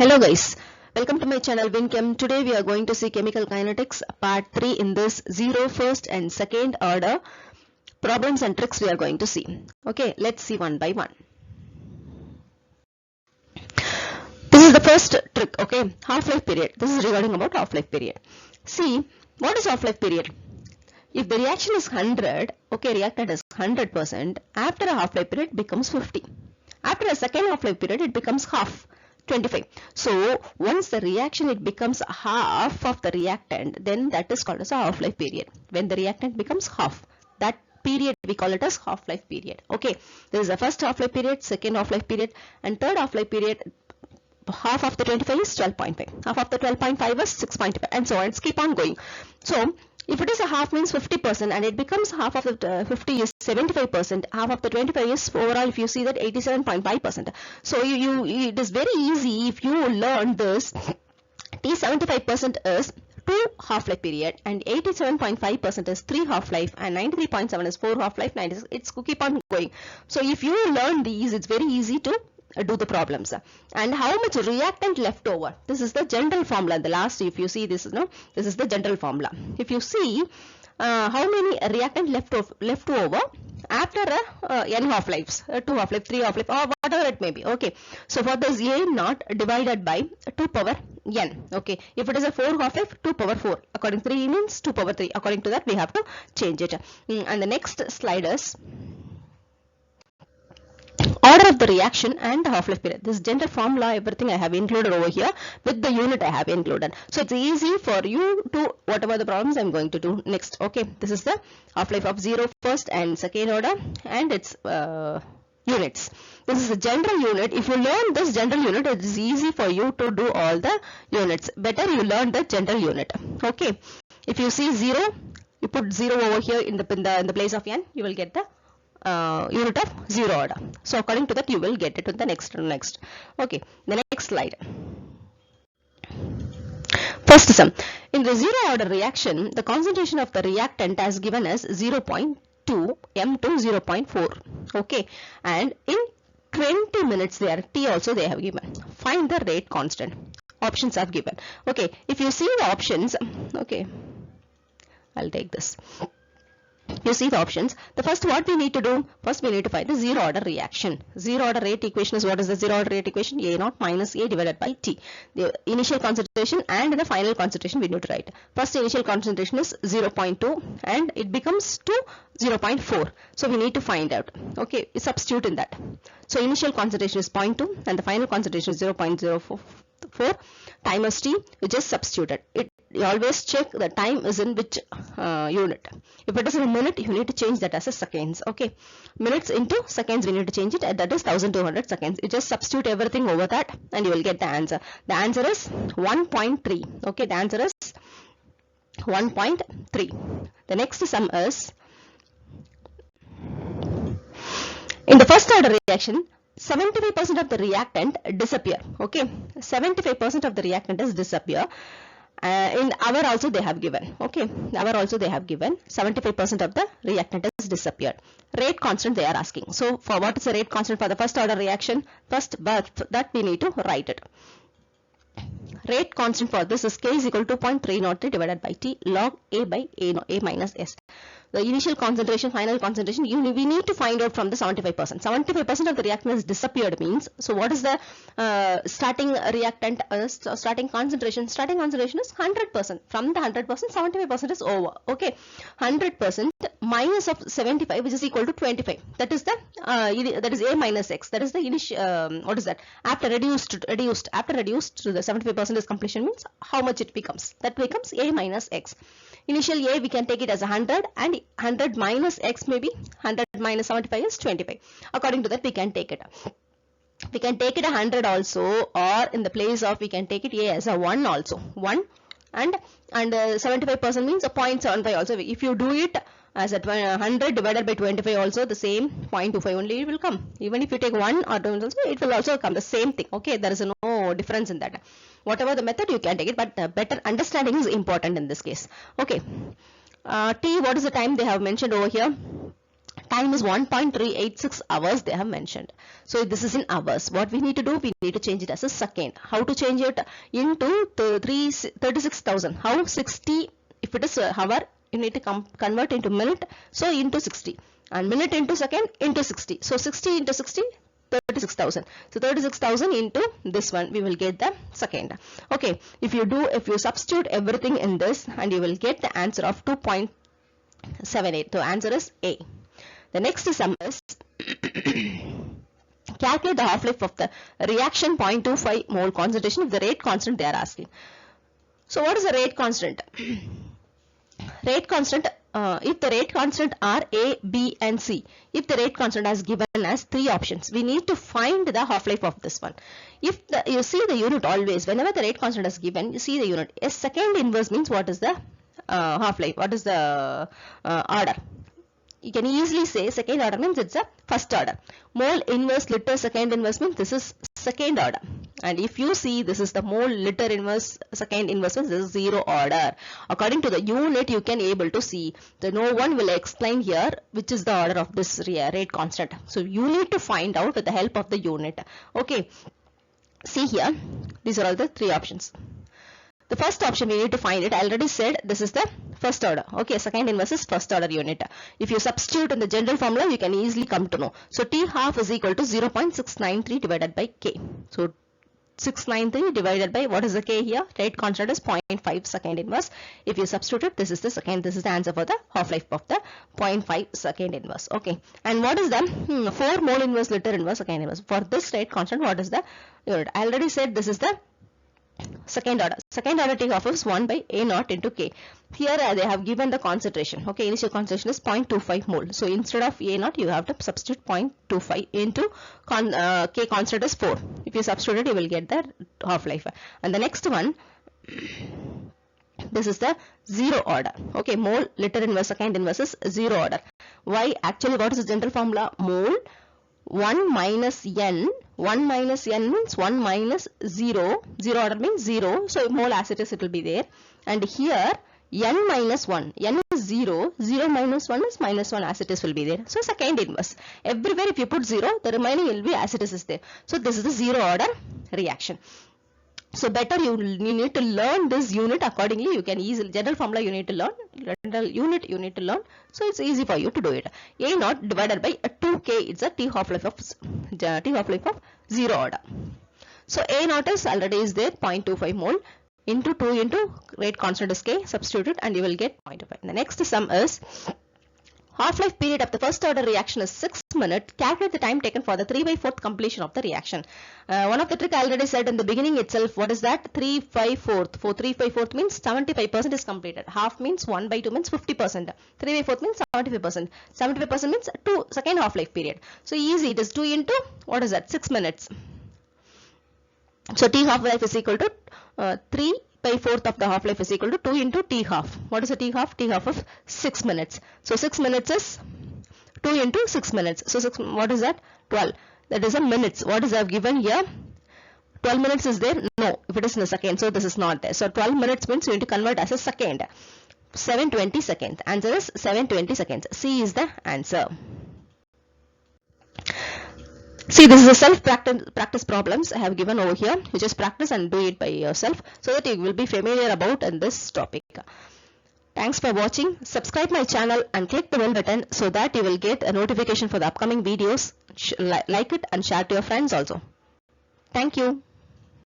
Hello guys, welcome to my channel WinChem. Today we are going to see chemical kinetics part 3 in this 0, first and second order problems and tricks we are going to see. Okay, let's see one by one. This is the first trick, okay, half-life period. This is regarding about half-life period. See, what is half-life period? If the reaction is 100, okay, reactant is 100%, after a half-life period it becomes 50. After a second half-life period it becomes half. 25. So once the reaction it becomes half of the reactant, then that is called as a half-life period. When the reactant becomes half, that period we call it as half-life period. Okay, there is a first half-life period, second half-life period, and third half-life period. Half of the 25 is 12.5, half of the 12.5 is 6.5, and so on. It's keep on going. So if it is a half means 50%, and it becomes half of the 50 is 75%, half of the 25 is overall, if you see that 87.5%. So it is very easy if you learn this. T 75% is 2 half-life period, and 87.5% is 3 half-life, and 93.7 is 4 half-life, 96, it's keep on going. So if you learn these, it's very easy to do the problems. And how much reactant left over, this is the general formula. The last, if you see this, this is the general formula. If you see how many reactant left over after n half-lives, 2 half-life, 3 half-life, or whatever it may be. Okay, so for this A naught divided by 2 power n. Okay, if it is a 4 half-life, 2 power 4, according to 3 means 2 power 3. According to that we have to change it. And the next slide is order of the reaction and the half-life period. This general formula, everything I have included over here with the unit I have included. So it's easy for you to whatever the problems I'm going to do next. Okay, this is the half-life of 0, first and second order, and its units. This is the general unit. If you learn this general unit, it is easy for you to do all the units. Better you learn the general unit. Okay, if you see 0, you put 0 over here in the place of n, you will get the unit of 0 order. So according to that you will get it to the next. Okay, the next slide. First sum. In the 0 order reaction, the concentration of the reactant as given as 0.2 m to 0.4. Okay, and in 20 minutes there, T also they have given. Find the rate constant. Options are given. Okay, if you see the options, okay, I'll take this. You see the options. The first, what we need to do, first we need to find the 0 order reaction. 0 order rate equation is, what is the 0 order rate equation? A naught minus A divided by T. The initial concentration and the final concentration we need to write. First initial concentration is 0.2 and it becomes to 0.4. So we need to find out. Okay, substitute in that. So initial concentration is 0.2 and the final concentration is 0.04. Time is T, you just substitute it. You always check the time is in which unit. If it is in a minute, you need to change that as a seconds. Okay, minutes into seconds we need to change it, and that is 1200 seconds. You just substitute everything over that and you will get the answer. The answer is 1.3. okay, the answer is 1.3. The next sum is, in the first order reaction, 75% of the reactant disappear. Okay, 75% of the reactant is disappear. In our also they have given. Okay, our also they have given 75% of the reactant has disappeared. Rate constant they are asking. So for what is the rate constant for the first order reaction? First, but that we need to write it. Rate constant for this is K is equal to 2.303 divided by T log A by A minus S. The initial concentration, final concentration, we need to find out from the 75%. 75% of the reactant has disappeared means, so what is the starting reactant, starting concentration? Starting concentration is 100%. From the 100%, 75% is over. Okay, 100% minus of 75, which is equal to 25. That is the that is A minus X. That is the initial. What is that? After reduced to the 75% is completion means how much it becomes. That becomes A minus X. Initial A we can take it as 100, and 100 minus X may be 100 minus 75 is 25. According to that we can take it. We can take it 100 also, or in the place of we can take it A as a 1 also. 1 and 75% means a 0.75 also. If you do it as a 100 divided by 25 also, the same 0.25 only will come. Even if you take 1 or 2 also, it will also come the same thing. Okay, there is no difference in that. Whatever the method you can take it, but better understanding is important in this case. Okay, T, what is the time they have mentioned over here? Time is 1.386 hours they have mentioned. So this is in hours. What we need to do, we need to change it as a second. How to change it? Into 36,000. How? 60. If it is hour, you need to convert into minute. So into 60. And minute into second into 60. So 60 into 60, 36,000. So 36,000 into this one, we will get the second. Okay, if you substitute everything in this, and you will get the answer of 2.78. So answer is A. The next sum is calculate the half-life of the reaction 0.25 mole concentration if the rate constant they are asking. So what is the rate constant? Rate constant, if the rate constant are A, B and C, if the rate constant is given as 3 options, we need to find the half-life of this one. If you see the unit always, whenever the rate constant is given, you see the unit. A second inverse means what is the half-life, what is the order. You can easily say second order means it's a first order. Mole inverse liter second inverse means this is second order. And if you see this is the mole liter inverse second inverse means this is 0 order. According to the unit you can able to see. No one will explain here which is the order of this rate constant. So you need to find out with the help of the unit. Okay. See here. These are all the 3 options. The first option we need to find it. I already said this is the first order. Okay, second inverse is first order unit. If you substitute in the general formula, you can easily come to know. So T half is equal to 0.693 divided by K. So 693 divided by what is the K here? Rate constant is 0.5 second inverse. If you substitute it, this is the second. This is the answer for the half-life of the 0.5 second inverse. Okay. And what is the 4 mole inverse liter inverse second inverse? For this rate constant, what is the unit? I already said this is the second order. Second order T half is 1 by A naught into K. Here they have given the concentration. Okay, initial concentration is 0.25 mole. So instead of A naught, you have to substitute 0.25 into K constant is 4. If you substitute it, you will get the half-life. And the next one, this is the 0 order. Okay, mole liter inverse second inverse is 0 order. Why? Actually, what is the general formula? Mole 1 minus n. 1 minus n means 1 minus 0. 0 order means 0. So mole as it is, it will be there. And here n minus 1. N is 0. 0 minus 1 is minus 1 as it is will be there. So second inverse. Everywhere if you put 0, the remaining will be as it is there. So this is the 0 order reaction. So better you need to learn this unit accordingly. You can easily, general formula you need to learn, general unit you need to learn. So it's easy for you to do it. A naught divided by 2K, it's a T half-life of 0 order. So A naught is already is there, 0.25 mole into 2 into rate constant is K, substitute it and you will get 0.25. The next sum is half-life period of the first order reaction is 6 minutes. Calculate the time taken for the 3/4 completion of the reaction. One of the trick I already said in the beginning itself. What is that? 3/4. For 3/4 means 75% is completed. Half means 1/2 means 50%. 3/4 means 75%. 75% means 2 second half-life period. So easy. It is 2 into what is that? 6 minutes. So T half-life is equal to 3/4 of the half-life is equal to 2 into T half. What is the T half? T half of 6 minutes. So 6 minutes is 2 into 6 minutes. So what is that? 12. That is a minutes. What is I have given here? 12 minutes is there? No. If it is in a second, so this is not there. So 12 minutes means you need to convert as a second. 720 seconds. Answer is 720 seconds. C is the answer. See, this is a self-practice problems I have given over here. You just practice and do it by yourself so that you will be familiar about in this topic. Thanks for watching. Subscribe my channel and click the bell button so that you will get a notification for the upcoming videos. Like it and share to your friends also. Thank you.